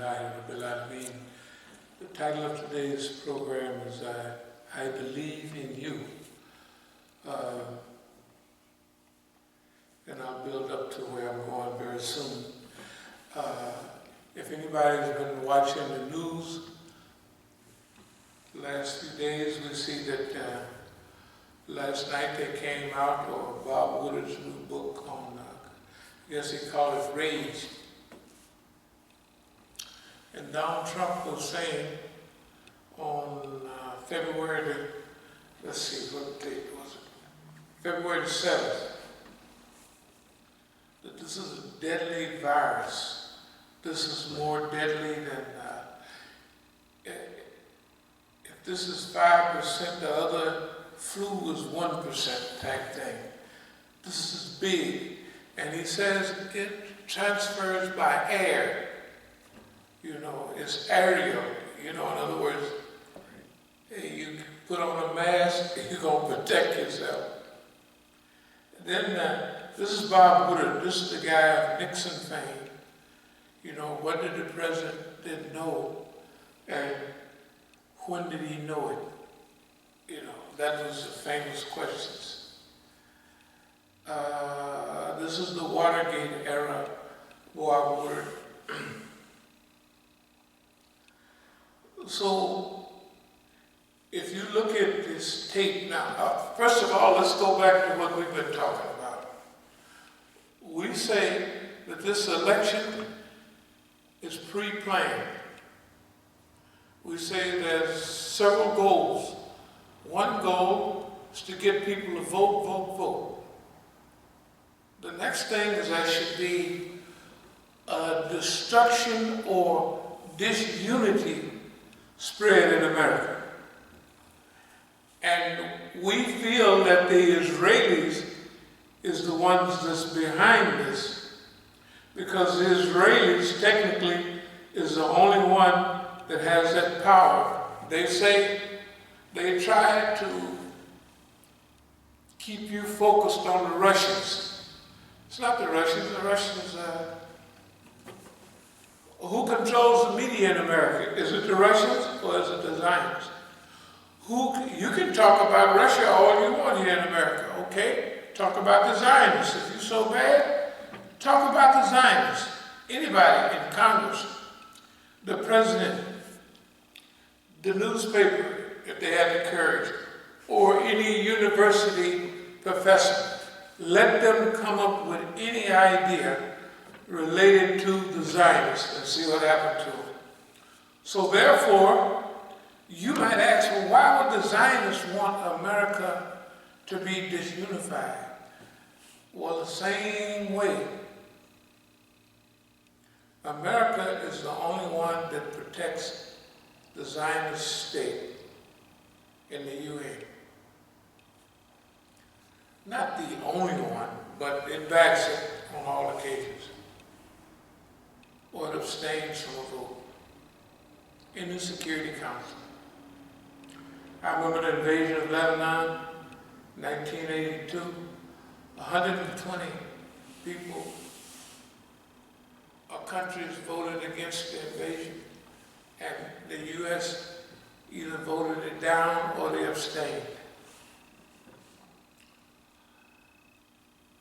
Alhamdulillahi Rabbil Alameen. The title of today's program is I Believe in You. And I'll build up to where I'm going very soon. If anybody's been watching the news the last few days, we see that last night they came out, or Bob Woodard's new book on, I guess he called it Rage. And Donald Trump was saying on February, let's see, what date was it? February 7th, that this is a deadly virus. This is more deadly than, if this is 5%, the other flu is 1% type thing. This is big. And he says it transfers by air. You know, it's aerial. You know, in other words, you put on a mask, you're going to protect yourself. Then, this is Bob Woodard. This is the guy of Nixon fame. You know, what did the president didn't know, and when did he know it? You know, that was the famous questions. This is the Watergate era, Bob Woodard. So, if you look at this tape now, first of all, let's go back to what we've been talking about. We say that this election is pre-planned. We say there's several goals. One goal is to get people to vote, vote, vote. The next thing is there should be a destruction or disunity spread in America. And we feel that the Israelis is the ones that's behind this, because the Israelis technically is the only one that has that power. They say they try to keep you focused on the Russians. It's not the Russians. The Russians, who controls the media in America? Is it the Russians or is it the Zionists? You can talk about Russia all you want here in America, okay? Talk about the Zionists. If you're so bad, talk about the Zionists. Anybody in Congress, the president, the newspaper, if they have the courage, or any university professor, let them come up with any idea related to the Zionists and see what happened to them. So therefore, you might ask, well, why would the Zionists want America to be disunified? Well, the same way. America is the only one that protects the Zionist state in the UN. Not the only one, but it backs it on all occasions. Or it abstains from a vote in the Security Council. I remember the invasion of Lebanon, 1982, 120 people or countries voted against the invasion, and the U.S. either voted it down or they abstained.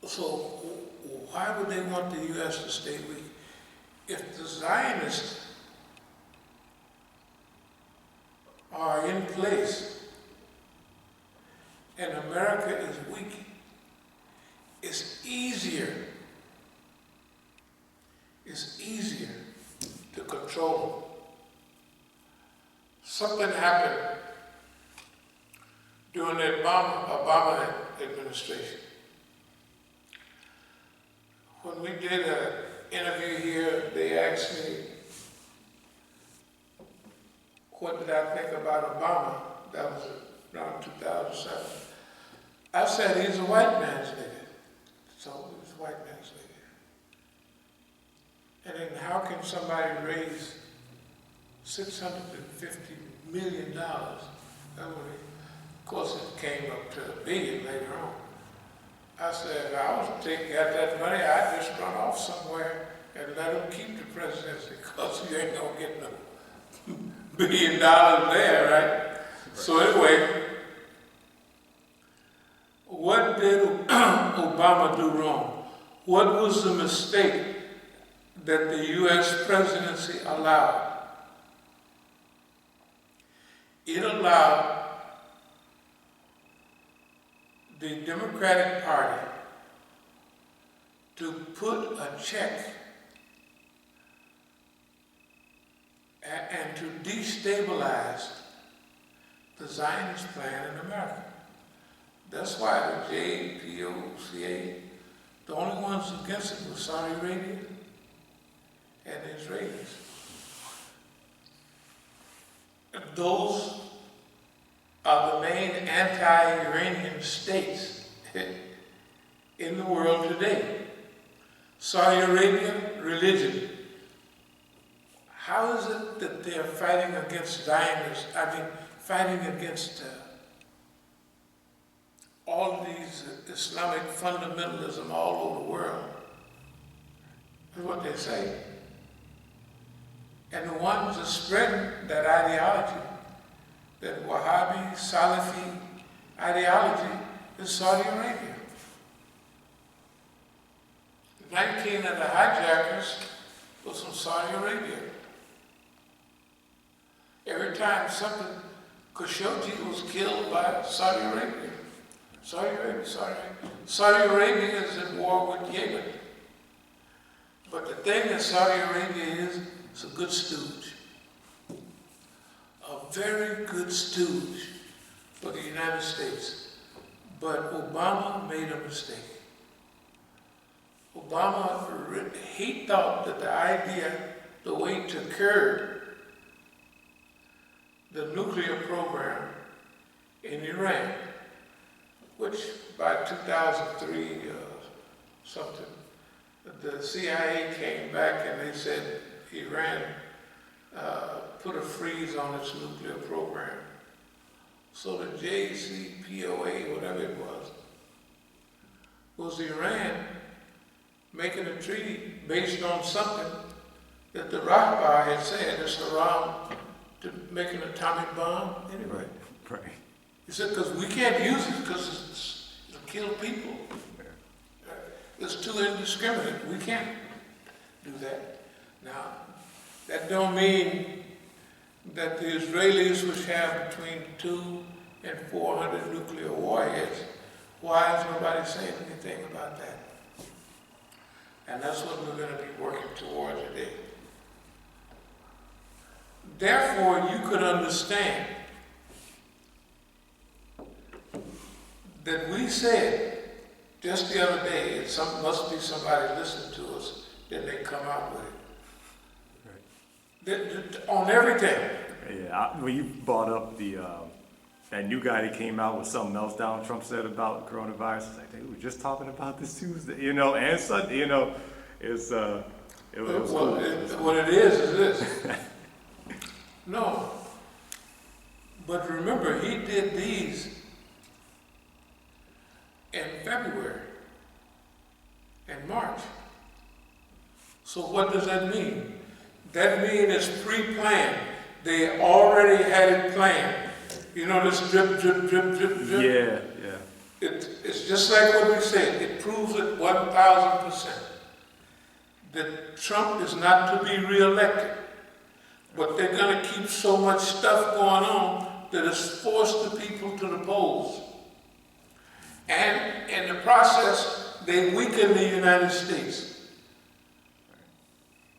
So why would they want the U.S. to stay weak? If the Zionists are in place and America is weak, it's easier to control them. Something happened during the Obama administration. When we did an interview here, they asked me, what did I think about Obama? That was around 2007. I said, he's a white man's nigga. So he was a white man's nigga. And then how can somebody raise $650 million? Of course, it came up to $1 billion later on. I said, if I was to got that money, I'd just run off somewhere and let him keep the presidency, because you ain't gonna get no $1 billion there, right? So anyway, what did Obama do wrong? What was the mistake that the U.S. presidency allowed? It allowed the Democratic Party to put a check and to destabilize the Zionist plan in America. That's why the JPOCA, the only ones against it were Saudi Arabia and the Israelis. Those are the main anti-Iranian states in the world today. Saudi Arabia, religion. How is it that they're fighting against Zionists, fighting against all of these Islamic fundamentalism all over the world? That's what they say. And the ones that spread that ideology, that Wahhabi, Salafi ideology, is Saudi Arabia. 19 of the hijackers was from Saudi Arabia. Every time something, Khashoggi was killed by Saudi Arabia. Saudi Arabia is at war with Yemen. But the thing that Saudi Arabia is a good stooge. A very good stooge for the United States. But Obama made a mistake. Obama, he thought that the idea, the way to curb the nuclear program in Iran, which by 2003 something, the CIA came back and they said Iran put a freeze on its nuclear program. So the JCPOA, whatever it was Iran making a treaty based on something that the Rahbar had said is haram to make an atomic bomb anyway. Right. He said, because we can't use it because it'll kill people. It's too indiscriminate. We can't do that. Now, that don't mean that the Israelis, which have between 200 and 400 nuclear warheads, why is nobody saying anything about that? And that's what we're going to be working toward today. Therefore, you could understand that we said just the other day, it must be somebody listening to us, then they come out with it. Right. On everything. Yeah, when you brought up that new guy that came out with something else Donald Trump said about coronavirus, it's like, they were just talking about this Tuesday, and Sunday, it was cool. What it is this. No. But remember, he did these in February and March. So what does that mean? That means it's pre-planned. They already had it planned. You know this drip, drip, drip, drip, drip? Yeah. It's just like what we said. It proves it 1,000% that Trump is not to be reelected. But they're going to keep so much stuff going on that it's forced the people to the polls. And in the process, they weaken the United States.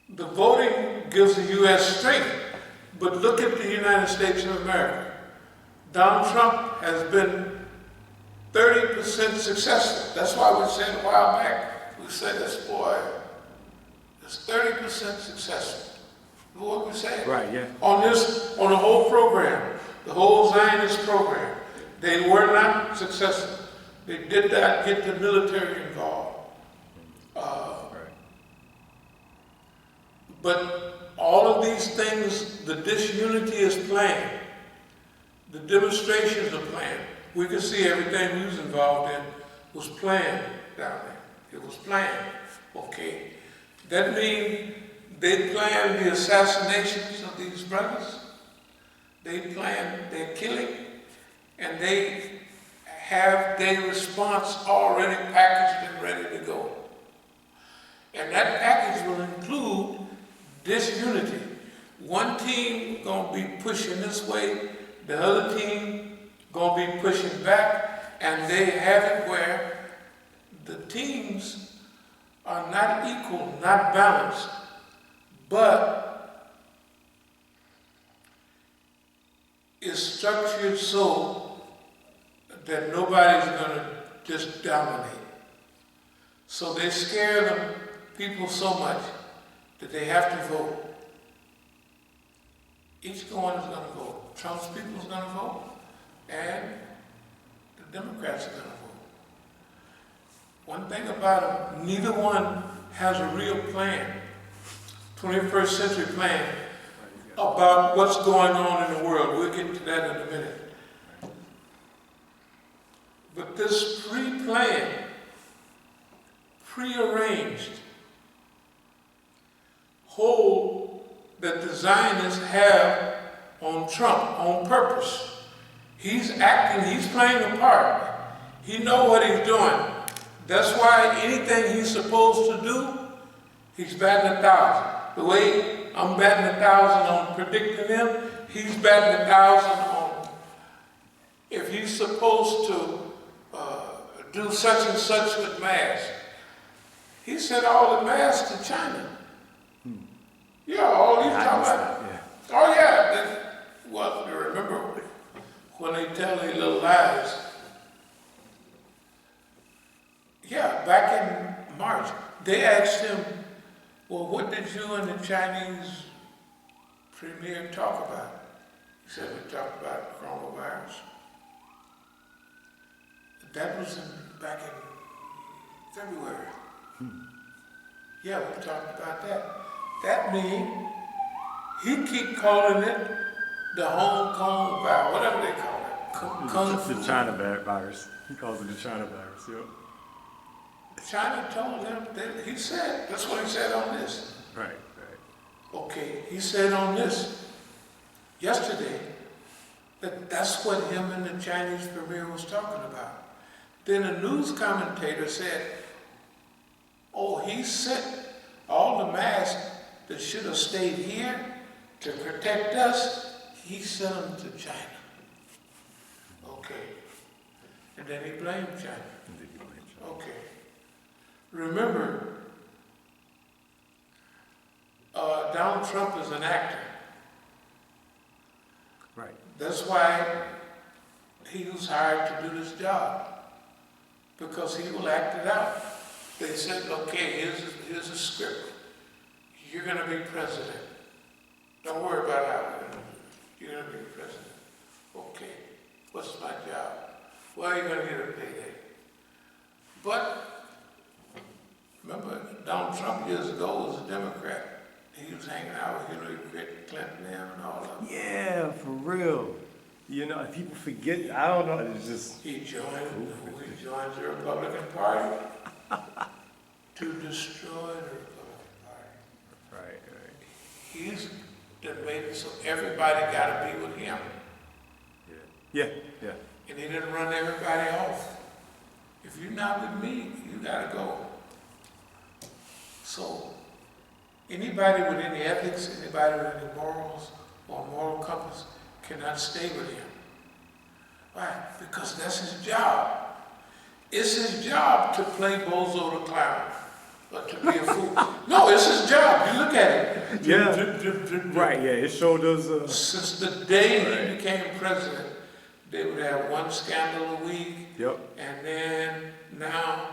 The voting gives the U.S. strength, but look at the United States of America. Donald Trump has been 30% successful. That's why we said a while back, we said this boy is 30% successful. You know what we saying? Right, yeah. On the whole program, the whole Zionist program, they were not successful. They did not get the military involved. But all of these things, the disunity is planned. The demonstrations are planned. We could see everything we was involved in was planned down there. It was planned. Okay. That means they planned the assassinations of these brothers. They planned their killing, and they have their response already packaged and ready to go. And that package will include disunity. One team gonna be pushing this way, the other team gonna be pushing back, and they have it where the teams are not equal, not balanced, but is structured so that nobody's gonna just dominate. So they scare the people so much that they have to vote. Each one is gonna vote. Trump's people is gonna vote, and the Democrats are gonna vote. One thing about them, neither one has a real plan, 21st century plan, about what's going on in the world. We'll get to that in a minute. But this pre-planned, pre-arranged hold that the Zionists have on Trump on purpose. He's acting, he's playing a part. He knows what he's doing. That's why anything he's supposed to do, he's batting 1,000. The way I'm batting 1,000 on predicting him, he's batting 1,000 on if he's supposed to do such and such with masks. He sent all the masks to China. Yeah, all he's talking about. Yeah. Oh yeah, well, remember when they tell these little lies. Yeah, back in March, they asked him, well, what did you and the Chinese premier talk about? He said, we talked about coronavirus. That was back in February. Yeah, we talked about that. That means he keep calling it the Hong Kong virus, whatever they call it. Kung Fu. The China virus. He calls it the China virus, yep. China told him that he said, that's what he said on this. Right, right. Okay, he said on this yesterday that that's what him and the Chinese premier was talking about. Then a news commentator said, oh, he sent all the masks that should have stayed here to protect us, he sent them to China. Okay. And then he blamed China. Okay. Remember, Donald Trump is an actor. Right. That's why he was hired to do this job, because he will act it out. They said, okay, here's a script. You're going to be president. Don't worry about how we're going to do it. You're going to be president. Okay, what's my job? Well, you're going to get a payday. But remember, Donald Trump years ago was a Democrat. He was hanging out with Hillary Clinton and all of them. Yeah, for real. You know, people forget, I don't know, it's just... He joined the Republican Party to destroy the Republican Party. Right, right. He's that made it so everybody got to be with him. Yeah, yeah. And he didn't run everybody off. If you're not with me, you got to go. So anybody with any ethics, anybody with any morals or moral compass cannot stay with him. Why? Because that's his job. It's his job to play Bozo the Clown, or to be a fool. No, it's his job. You look at it. Yeah. Right, yeah, it showed us... Since the day he became president, they would have one scandal a week. Yep. And then now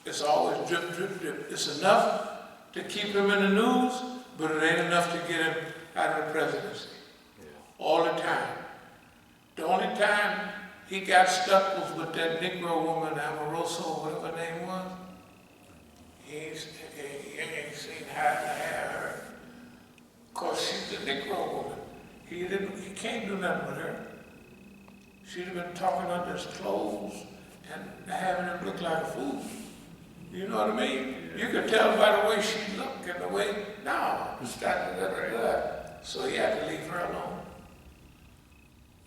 it's always drip, drip, drip. It's enough to keep him in the news, but it ain't enough to get him out of the presidency. Yeah. All the time. The only time he got stuck was with that Negro woman, Amoroso, whatever her name was. He ain't seen how to have her. Of course, she's the Negro woman. He can't do nothing with her. She'd have been talking under his clothes and having him look like a fool. You know what I mean? You could tell by the way she looked and the way, no, so he had to leave her alone.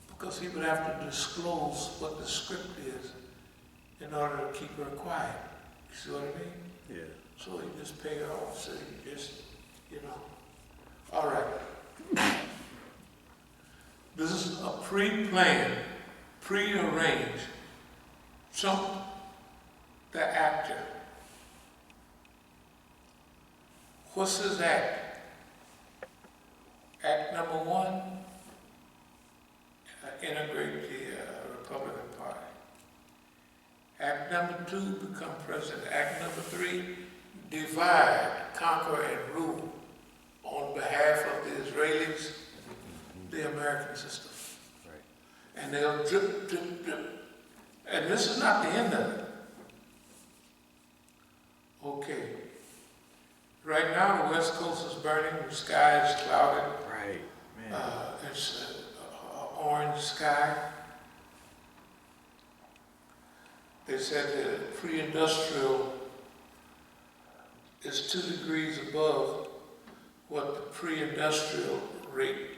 Because he would have to disclose what the script is in order to keep her quiet. You see what I mean? Yeah. So he just paid her off, so he just, All right. This is a pre-planned, pre-arranged. The actor. What's his act? Act number 1, integrate the Republican Party. Act number 2, become president. Act number 3, divide, conquer, and rule on behalf of the Israelis, the American system. Right. And they'll drip, drip, drip. And this is not the end of it. Okay. Right now, the West Coast is burning, the sky is clouded. Right, man. It's an orange sky. They said that pre-industrial is 2 degrees above what the pre-industrial rate,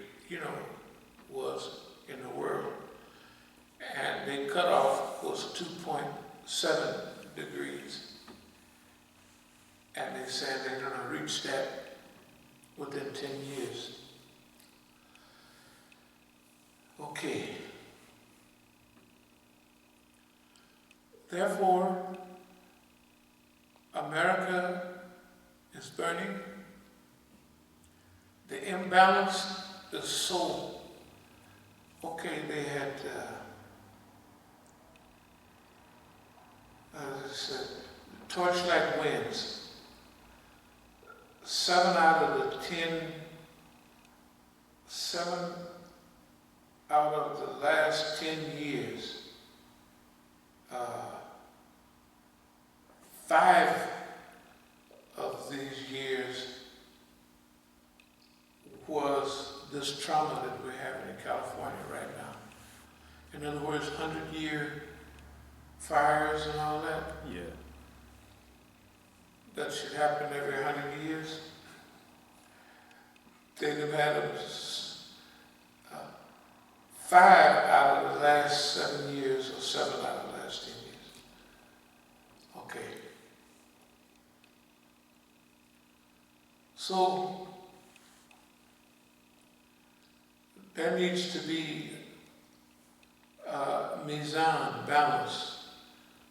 was in the world. And the cutoff was 2.7 degrees. And they said they're going to reach that within 10 years. Okay. Therefore, America is burning. The imbalance is so. Okay, they had, as I said, torchlight winds. 7 out of the last 10 years, 5 of these years was this trauma that we're having in California right now. In other words, 100-year fires and all that. Yeah. That should happen every 100 years. They've had 5 out of the last 7 years, or 7 out of the last 10 years. Okay. So, there needs to be Mizan, balance,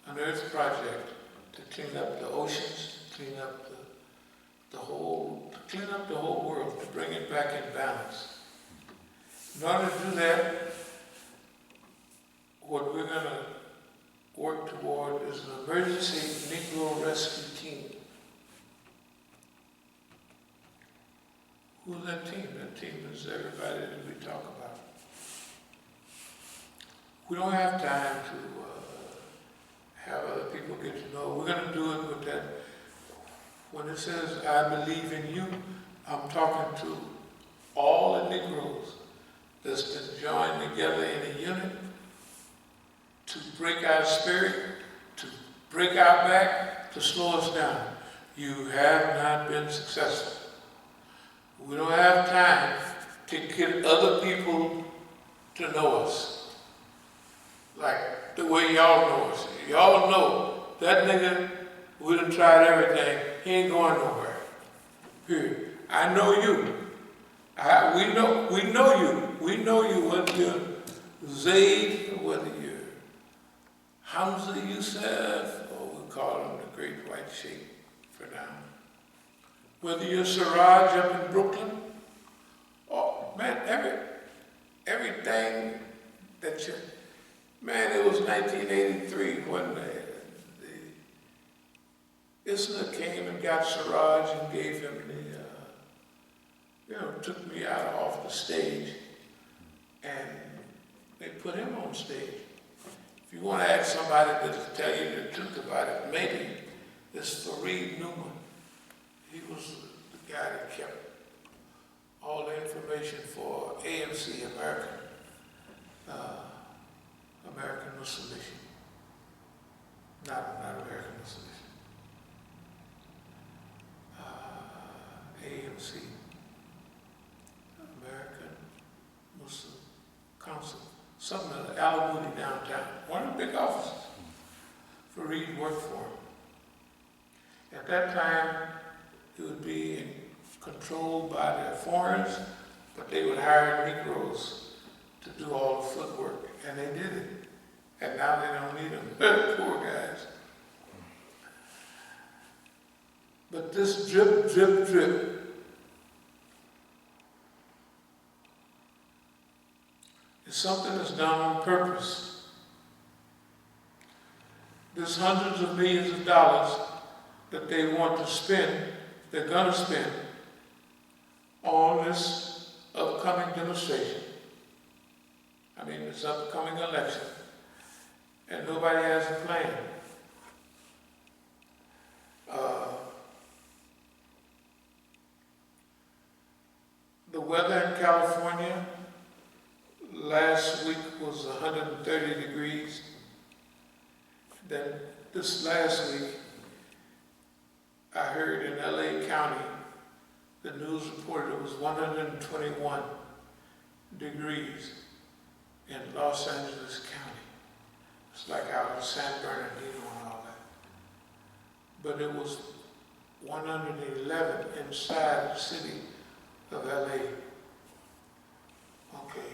an earth project to clean up the oceans, clean up the whole world, to bring it back in balance. In order to do that, what we're going to work toward is an emergency Negro rescue team. Who's that team? That team is everybody that we talk about. We don't have time to have other people get to know. We're going to do it with that. When it says, I believe in you, I'm talking to all the Negroes that's been joined together in a unit to break our spirit, to break our back, to slow us down. You have not been successful. We don't have time to get other people to know us. Like the way y'all know us. Y'all know that nigga, we done tried everything, he ain't going nowhere. Period. I know you. We know you. We know you, whether you're Zayd, or whether you're Hamza Youssef, or we call him the Great White Sheikh for now. Whether you're Siraj up in Brooklyn, oh man, everything that you, man, it was 1983 when the Isla came and got Siraj and gave him took me out off the stage, and they put him on stage. If you want to ask somebody to tell you the truth about it, maybe it's Fareed Newman. He was the guy that kept all the information for AMC, American Muslim Mission. Not American Muslim Mission. something in Alamudi downtown, one of the big offices for Reed worked for him. At that time, it would be controlled by the foreigners, but they would hire Negroes to do all the footwork, and they did it. And now they don't need them, poor guys. But this drip, drip, drip is something that's done on purpose. There's hundreds of millions of dollars that they want to spend, they're gonna spend on this upcoming demonstration. I mean, this upcoming election. And nobody has a plan. The weather in California last week was 130 degrees. Then this last week, I heard in LA County, the news reported it was 121 degrees in Los Angeles County. It's like out in San Bernardino and all that. But it was 111 inside the city of LA. Okay.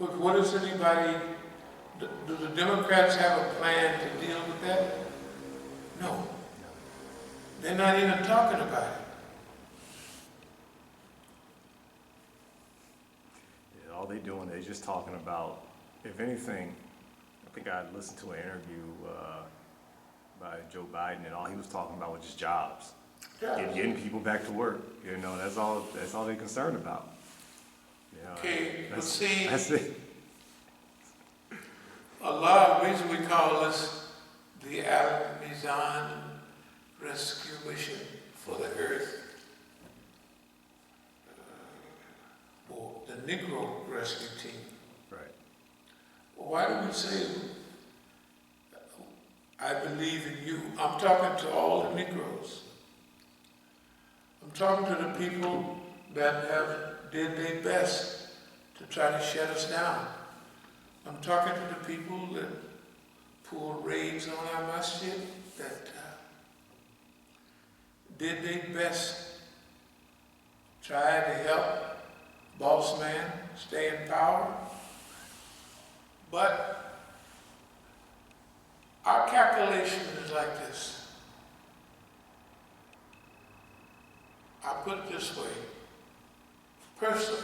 But what is anybody, do the Democrats have a plan to deal with that? No. They're not even talking about it. Yeah, all they're doing, they're just talking about, if anything, I think I listened to an interview by Joe Biden, and all he was talking about was just jobs. Getting people back to work. You know, that's all they're concerned about. You know, Okay, but see, that's it. a lot of the reason we call this the Amazon Rescue Mission for the Earth, or the Negro Rescue Team. Right. Well, why do we say, I believe in you? I'm talking to all the Negroes. I'm talking to the people that have did their best to try to shut us down. I'm talking to the people that pulled raids on our masjid, that did their best, tried to help boss man stay in power. But our calculation is like this. I put it this way, personally,